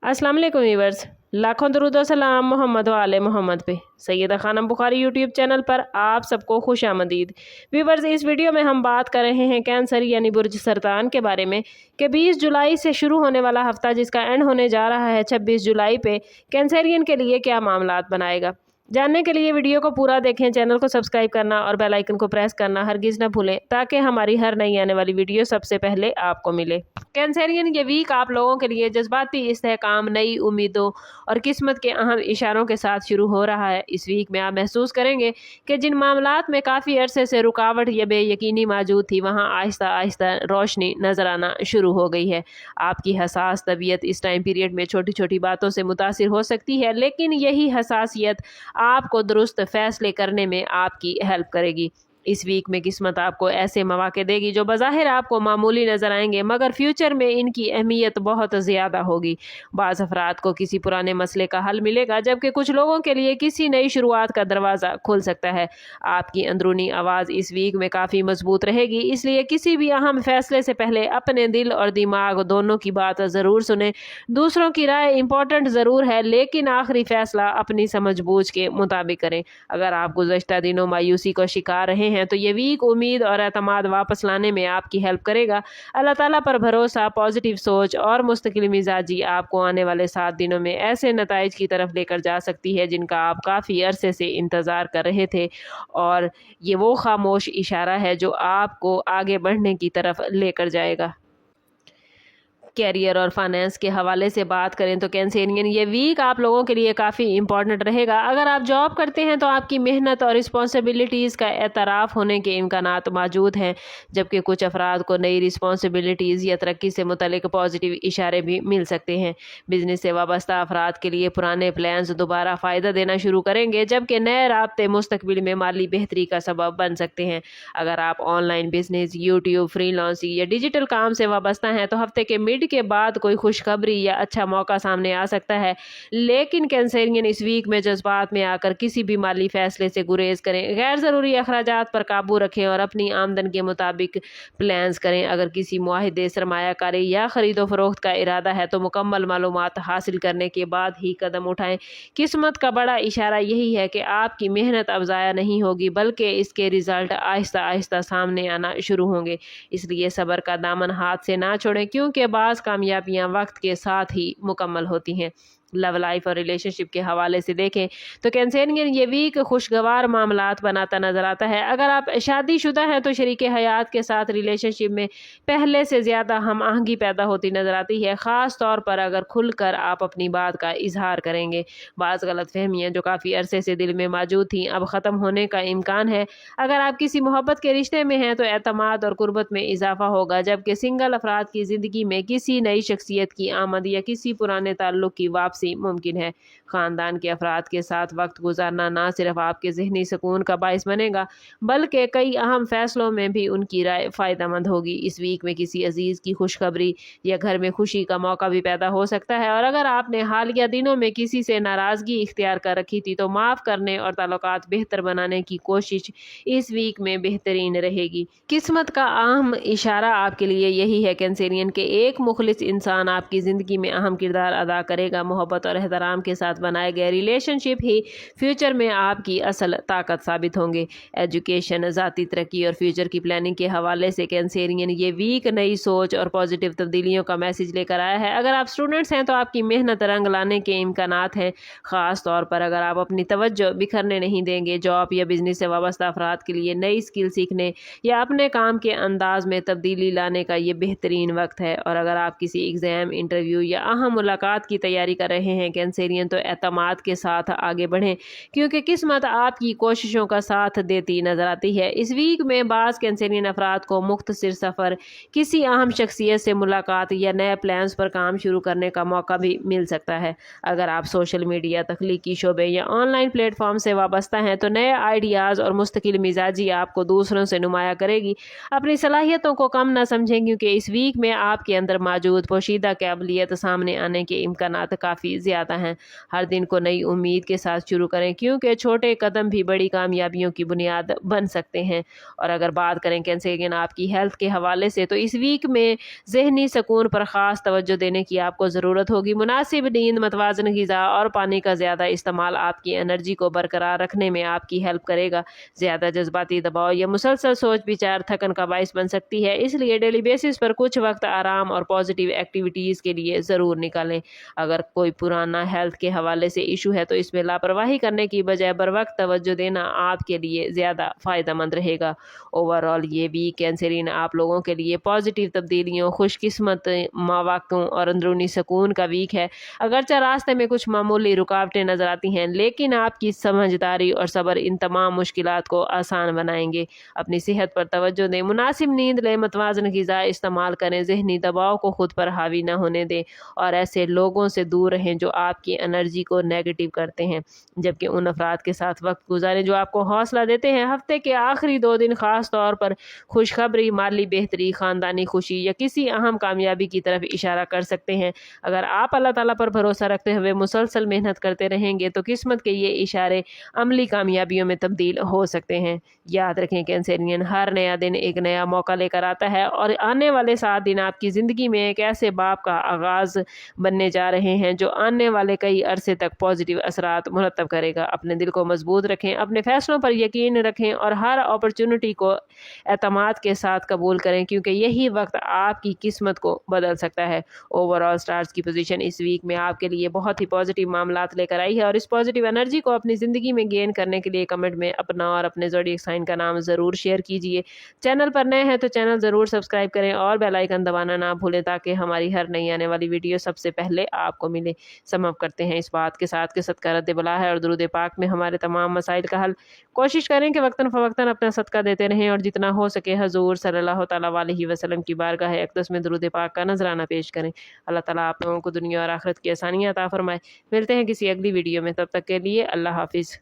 अस्सलाम वालेकुम व्यूअर्स, लाखों दरूद व सलाम मोहम्मद व आले मोहम्मद पे। सैयदा खानम बुखारी यूट्यूब चैनल पर आप सबको खुश आमदीद। व्यूअर्स, इस वीडियो में हम बात कर रहे हैं कैंसर यानी बुर्ज सरतान के बारे में कि 20 जुलाई से शुरू होने वाला हफ्ता जिसका एंड होने जा रहा है 26 जुलाई पे कैंसरियन के लिए क्या मामलात बनाएगा। जानने के लिए वीडियो को पूरा देखें, चैनल को सब्सक्राइब करना और बेल आइकन को प्रेस करना हरगिज़ न भूलें ताकि हमारी हर नई आने वाली वीडियो सबसे पहले आपको मिले। कैंसरियन ये वीक आप लोगों के लिए जज्बाती इस्तेहकाम, नई उम्मीदों और किस्मत के अहम इशारों के साथ शुरू हो रहा है। इस वीक में आप महसूस करेंगे कि जिन मामलात में काफ़ी अरसे से रुकावट या बेयकीनी मौजूद थी वहाँ आहिस्ता आहिस्ता रोशनी नज़र आना शुरू हो गई है। आपकी हसास तबीयत इस टाइम पीरियड में छोटी छोटी बातों से मुतासिर हो सकती है, लेकिन यही हसासियत आपको दुरुस्त फैसले करने में आपकी हेल्प करेगी। इस वीक में किस्मत आपको ऐसे मौके देगी जो बज़ाहिर आपको मामूली नज़र आएंगे, मगर फ्यूचर में इनकी अहमियत बहुत ज़्यादा होगी। बाज़ अफराद को किसी पुराने मसले का हल मिलेगा, जबकि कुछ लोगों के लिए किसी नई शुरुआत का दरवाज़ा खुल सकता है। आपकी अंदरूनी आवाज़ इस वीक में काफ़ी मजबूत रहेगी, इसलिए किसी भी अहम फैसले से पहले अपने दिल और दिमाग दोनों की बात ज़रूर सुने। दूसरों की राय इम्पोर्टेंट ज़रूर है, लेकिन आखिरी फैसला अपनी समझ बूझ के मुताबिक करें। अगर आप गुज़श्ता दिनों मायूसी का शिकार रहे हैं तो ये वीक उम्मीद और एतमाद वापस लाने में आपकी हेल्प करेगा। अल्लाह ताला पर भरोसा, पॉजिटिव सोच और मुस्तकिल मिजाजी आपको आने वाले 7 दिनों में ऐसे नताइज की तरफ लेकर जा सकती है जिनका आप काफ़ी अरसे से इंतज़ार कर रहे थे, और ये वो खामोश इशारा है जो आपको आगे बढ़ने की तरफ लेकर जाएगा। कैरियर और फाइनेंस के हवाले से बात करें तो कैंसेरियन ये वीक आप लोगों के लिए काफ़ी इंपॉर्टेंट रहेगा। अगर आप जॉब करते हैं तो आपकी मेहनत और रिस्पॉन्सिबिलिटीज़ का एतराफ़ होने के इम्कानात मौजूद हैं, जबकि कुछ अफराद को नई रिस्पॉन्सिबिलिटीज़ या तरक्की से मुतल्लिक पॉजिटिव इशारे भी मिल सकते हैं। बिजनेस से वाबस्ता अफराद के लिए पुराने प्लान्स दोबारा फ़ायदा देना शुरू करेंगे, जबकि नए राब्ते मुस्तकबिल में माली बेहतरी का सबब बन सकते हैं। अगर आप ऑनलाइन बिजनेस, यूट्यूब, फ्रीलांसिंग या डिजिटल काम से वाबस्ता हैं तो हफ्ते के मिड के बाद कोई खुशखबरी या अच्छा मौका सामने आ सकता है। लेकिन कैंसरियन इस वीक में जज्बात में आकर किसी भी माली फैसले से गुरेज करें, गैर ज़रूरी अखराजात पर काबू रखें और अपनी आमदन के मुताबिक प्लान्स करें। अगर किसी मुआहिदे, सरमायाकारी या खरीदो फरोख्त का इरादा है तो मुकम्मल मालूमात हासिल करने के बाद ही कदम उठाएं। किस्मत का बड़ा इशारा यही है कि आपकी मेहनत अब ज़ाया नहीं होगी, बल्कि इसके रिजल्ट आहिस्ता आहिस्ता सामने आना शुरू होंगे। इसलिए सब्र का दामन हाथ से ना छोड़ें, क्योंकि बाज़ कामयाबियां वक्त के साथ ही मुकम्मल होती हैं। लव लाइफ और रिलेशनशिप के हवाले से देखें तो कैंसरियन ये वीक खुशगवार मामलात बनाता नजर आता है। अगर आप शादीशुदा हैं तो शरीके हयात के साथ रिलेशनशिप में पहले से ज़्यादा हम आहंगी पैदा होती नजर आती है, ख़ास तौर पर अगर खुलकर आप अपनी बात का इजहार करेंगे। बाज़ गलत फहमियाँ जो काफ़ी अरसे से दिल में मौजूद थी अब ख़त्म होने का इम्कान है। अगर आप किसी मोहब्बत के रिश्ते में हैं तो एतमाद और कुर्बत में इजाफा होगा, जबकि सिंगल अफराद की ज़िंदगी में किसी नई शख्सियत की आमद या किसी पुराने ताल्लुक़ की वापसी मुमकिन है। खानदान के अफराद के साथ वक्त गुजारना ना सिर्फ आपके जहनी सुकून का बायस बनेगा, बल्कि कई अहम फैसलों में भी उनकी राय फ़ायदेमंद होगी। इस वीक में किसी अजीज़ की खुशखबरी या घर में खुशी का मौका भी पैदा हो सकता है, और अगर आपने हालिया दिनों में किसी से नाराज़गी इख्तियार कर रखी थी तो माफ़ करने और ताल्लुकात बेहतर बनाने की कोशिश इस वीक में बेहतरीन रहेगी। किस्मत का अहम इशारा आपके लिए यही है कैंसरियन के एक मुखलिस इंसान आपकी ज़िंदगी में अहम किरदार अदा करेगा। मोहब्बत और एहतराम के साथ बनाए गए रिलेशनशिप ही फ्यूचर में आपकी असल ताकत साबित होंगे। एजुकेशन, ज़ाती तरक्की और फ्यूचर की प्लानिंग के हवाले से कैंसरियन ये वीक नई सोच और पॉजिटिव तब्दीलियों का मैसेज लेकर आया है। अगर आप स्टूडेंट्स हैं तो आपकी मेहनत रंग लाने के इम्कानात हैं, ख़ास तौर पर अगर आप अपनी तवज्जो बिखरने नहीं देंगे। जॉब या बिजनेस से वाबस्ता अफराद के लिए नई स्किल सीखने या अपने काम के अंदाज में तब्दीली लाने का ये बेहतरीन वक्त है। और अगर आप किसी एग्ज़ाम, इंटरव्यू या अहम मुलाकात की तैयारी कर रहे हैं कैंसरियन तो एतमाद के साथ आगे बढ़ें, क्योंकि किस्मत आपकी कोशिशों का साथ देती नजर आती है। इस वीक में बाज़ कैंसरियन अफराद को मुख्तसर सफ़र, किसी अहम शख्सियत से मुलाकात या नए प्लान्स पर काम शुरू करने का मौका भी मिल सकता है। अगर आप सोशल मीडिया, तख्लीकी शोबे या ऑनलाइन प्लेटफॉर्म से वाबस्ता हैं तो नए आइडियाज़ और मुस्तकिल मिजाजी आपको दूसरों से नुमाया करेगी। अपनी सलाहियतों को कम ना समझें, क्योंकि इस वीक में आपके अंदर मौजूद पोशीदा काबिलियत सामने आने के इम्कानात काफ़ी काफ़ी ज़्यादा हैं। हर दिन को नई उम्मीद के साथ शुरू करें, क्योंकि छोटे कदम भी बड़ी कामयाबियों की बुनियाद बन सकते हैं। और अगर बात करें कैंसरियन आपकी हेल्थ के हवाले से, तो इस वीक में ज़हनी सुकून पर ख़ास तवज्जो देने की आपको ज़रूरत होगी। मुनासिब नींद, मतवाज़न ग़िज़ा और पानी का ज़्यादा इस्तेमाल आपकी एनर्जी को बरकरार रखने में आपकी हेल्प करेगा। ज़्यादा जज्बाती दबाव या मुसलसल सोच विचार थकन का बाइस बन सकती है, इसलिए डेली बेसिस पर कुछ वक्त आराम और पॉजिटिव एक्टिविटीज़ के लिए ज़रूर निकालें। अगर कोई पुराना हेल्थ के हवाले से इशू है तो इसमें लापरवाही करने की बजाय बर वक्त तवज्जो देना आपके लिए ज़्यादा फ़ायदेमंद रहेगा। ओवरऑल ये वीक कैंसरियन आप लोगों के लिए पॉजिटिव तब्दीलियों, खुशकिस्मत मौक़ों और अंदरूनी सुकून का वीक है। अगरचे रास्ते में कुछ मामूली रुकावटें नज़र आती हैं, लेकिन आपकी समझदारी और सब्र इन तमाम मुश्किलात को आसान बनाएंगे। अपनी सेहत पर तवज्जो दें, मुनासिब नींद लें, मतवाज़न ग़िज़ा इस्तेमाल करें, ज़हनी दबाव को खुद पर हावी न होने दें और ऐसे लोगों से दूर रहें जो आपकी एनर्जी को नेगेटिव करते हैं, जबकि उन अफराद के साथ वक्त गुजारें जो आपको हौसला देते हैं। हफ्ते के आखिरी 2 दिन खास तौर पर खुशखबरी, माली बेहतरी, ख़ानदानी खुशी या किसी अहम कामयाबी की तरफ इशारा कर सकते हैं। अगर आप अल्लाह ताला पर भरोसा रखते हुए मुसलसल मेहनत करते रहेंगे तो किस्मत के ये इशारे अमली कामयाबियों में तब्दील हो सकते हैं। याद रखें कैंसरियन, हर नया दिन एक नया मौका लेकर आता है और आने वाले 7 दिन आपकी ज़िंदगी में एक ऐसे बाब का आगाज़ बनने जा रहे हैं जो आने वाले कई अरसे तक पॉजिटिव असरात मुरतब करेगा। अपने दिल को मजबूत रखें, अपने फैसलों पर यकीन रखें और हर अपॉर्चुनिटी को एतमाद के साथ कबूल करें, क्योंकि यही वक्त आपकी किस्मत को बदल सकता है। ओवरऑल स्टार्स की पोजीशन इस वीक में आपके लिए बहुत ही पॉजिटिव मामलात लेकर आई है और इस पॉजिटिव एनर्जी को अपनी ज़िंदगी में गेन करने के लिए कमेंट में अपना और अपने ज़ोडिएक साइन का नाम ज़रूर शेयर कीजिए। चैनल पर नए हैं तो चैनल ज़रूर सब्सक्राइब करें और बेल आइकन दबाना ना भूलें ताकि हमारी हर नई आने वाली वीडियो सबसे पहले आपको मिले। समाप्त करते हैं इस बात के साथ कि सदका रद्द बला है और दुरूद पाक में हमारे तमाम मसाइल का हल। कोशिश करें कि वक्तन फ़वक्तन अपना सदका देते रहें और जितना हो सके हजूर सल्लल्लाहु तआला अलैहि वसल्लम की बारगाह अक़दस में दुरूद पाक का नजराना पेश करें। अल्लाह ताला आप लोगों को दुनिया और आखिरत की आसानियां अता फरमाए। मिलते हैं किसी अगली वीडियो में, तब तक के लिए अल्लाह हाफिज़।